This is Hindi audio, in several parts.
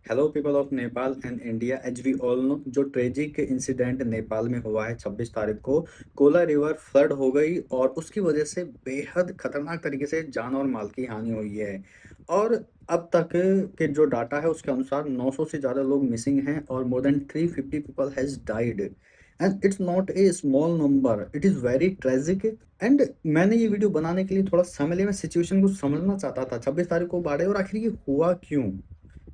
Hello people of Nepal and India. As we all know, जो ट्रेजिक इंसिडेंट नेपाल में हुआ है 26 तारीख को, कोला रिवर फ्लड हो गई और उसकी वजह से बेहद खतरनाक तरीके से जान और माल की हानि हुई है। और अब तक के जो डाटा है उसके अनुसार 900 से ज़्यादा लोग मिसिंग हैं और more than 350 people has died. And it's not a small number, it is very tragic. And मैंने ये वीडियो बनाने के लिए थोड़ा समय लिया, मैं सिचुएशन को समझना चाहता था 26 तारीख को बाढ़ आई और आखिर ये हुआ क्यों।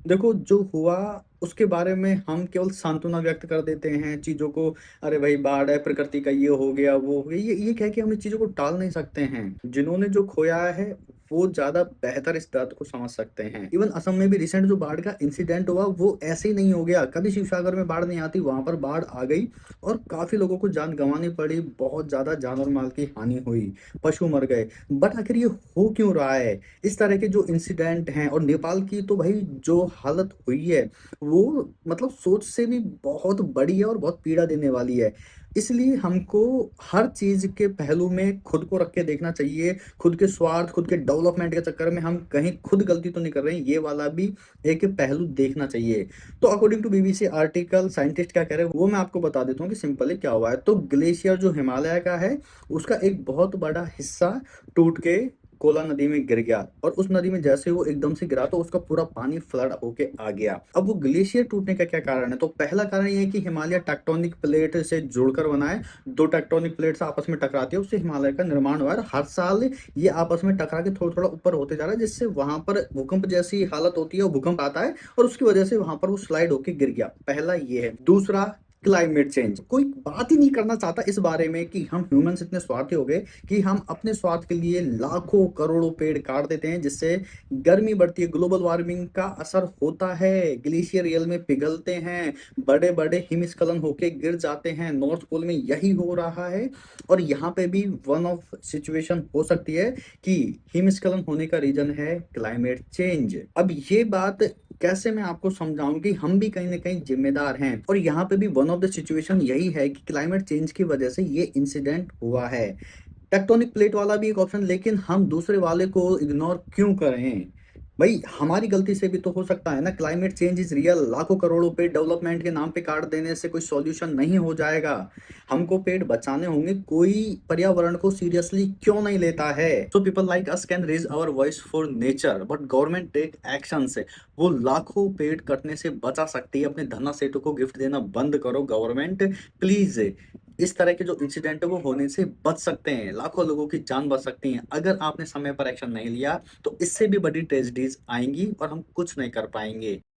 देखो, जो हुआ उसके बारे में हम केवल सांत्वना व्यक्त कर देते हैं चीज़ों को। अरे भाई, बाढ़ है, प्रकृति का ये हो गया, वो हो गया, ये कह के हम इस चीज़ों को टाल नहीं सकते हैं। जिन्होंने जो खोया है वो ज़्यादा बेहतर इस दर्द को समझ सकते हैं। इवन असम में भी रिसेंट जो बाढ़ का इंसिडेंट हुआ वो ऐसे ही नहीं हो गया। कभी शिवसागर में बाढ़ नहीं आती, वहां पर बाढ़ आ गई और काफी लोगों को जान गंवानी पड़ी, बहुत ज्यादा जान और माल की हानि हुई, पशु मर गए। बट आखिर ये हो क्यों रहा है? इस तरह के जो इंसिडेंट हैं, और नेपाल की तो भाई जो हालत हुई है वो मतलब सोच से भी बहुत बड़ी है और बहुत पीड़ा देने वाली है। इसलिए हमको हर चीज के पहलू में खुद को रख के देखना चाहिए। खुद के स्वार्थ, खुद के डेवलपमेंट के चक्कर में हम कहीं खुद गलती तो नहीं कर रहे हैं, ये वाला भी एक पहलू देखना चाहिए। तो according to BBC article, scientist क्या कह रहे हैं वो मैं आपको बता देता हूँ कि सिंपली क्या हुआ है। तो ग्लेशियर जो हिमालय का है उसका एक बहुत बड़ा हिस्सा टूट के कोला नदी में गिर गया, और उस नदी में जैसे वो एकदम से गिरा तो उसका पूरा पानी फ्लड होके आ गया। अब वो ग्लेशियर टूटने का क्या कारण है? तो पहला कारण ये है कि हिमालय टेक्टोनिक प्लेट से जुड़कर बना है। दो टेक्टोनिक प्लेट्स आपस में टकराती है, उससे हिमालय का निर्माण हुआ है, और हर साल ये आपस में टकरा के थोड़ा थोड़ा ऊपर होते जा रहा है, जिससे वहां पर भूकंप जैसी हालत होती है, वो भूकंप आता है और उसकी वजह से वहां पर वो स्लाइड होके गिर गया। पहला ये है। दूसरा, क्लाइमेट चेंज। कोई बात ही नहीं करना चाहता इस बारे में कि हम ह्यूमंस इतने स्वार्थी हो गए कि हम अपने स्वार्थ के लिए लाखों करोड़ों पेड़ काट देते हैं, जिससे गर्मी बढ़ती है, ग्लोबल वार्मिंग का असर होता है, ग्लेशियर रियल में पिघलते हैं, बड़े बड़े हिमस्खलन होके गिर जाते हैं। नॉर्थ पोल में यही हो रहा है। और यहाँ पे भी वन ऑफ सिचुएशन हो सकती है कि हिमस्खलन होने का रीजन है क्लाइमेट चेंज। अब ये बात कैसे मैं आपको समझाऊं कि हम भी कहीं ना कहीं जिम्मेदार हैं, और यहाँ पे भी वन ऑफ द सिचुएशन यही है कि क्लाइमेट चेंज की वजह से ये इंसिडेंट हुआ है। टेक्टोनिक प्लेट वाला भी एक ऑप्शन, लेकिन हम दूसरे वाले को इग्नोर क्यों करें? भाई, हमारी गलती से भी तो हो सकता है ना। Climate change is real. लाखों करोड़ों पेड़ डेवलपमेंट के नाम पे काट देने से कोई सॉल्यूशन नहीं हो जाएगा। हमको पेड़ बचाने होंगे। कोई पर्यावरण को सीरियसली क्यों नहीं लेता है? So people like us can raise our voice for nature, but government take action से वो लाखों पेड़ कटने से बचा सकती है। अपने धन्ना सेठों को गिफ्ट देना बंद करो गवर्नमेंट, प्लीज। इस तरह के जो इंसिडेंट है वो होने से बच सकते हैं, लाखों लोगों की जान बच सकती है। अगर आपने समय पर एक्शन नहीं लिया तो इससे भी बड़ी ट्रेजेडीज आएंगी और हम कुछ नहीं कर पाएंगे।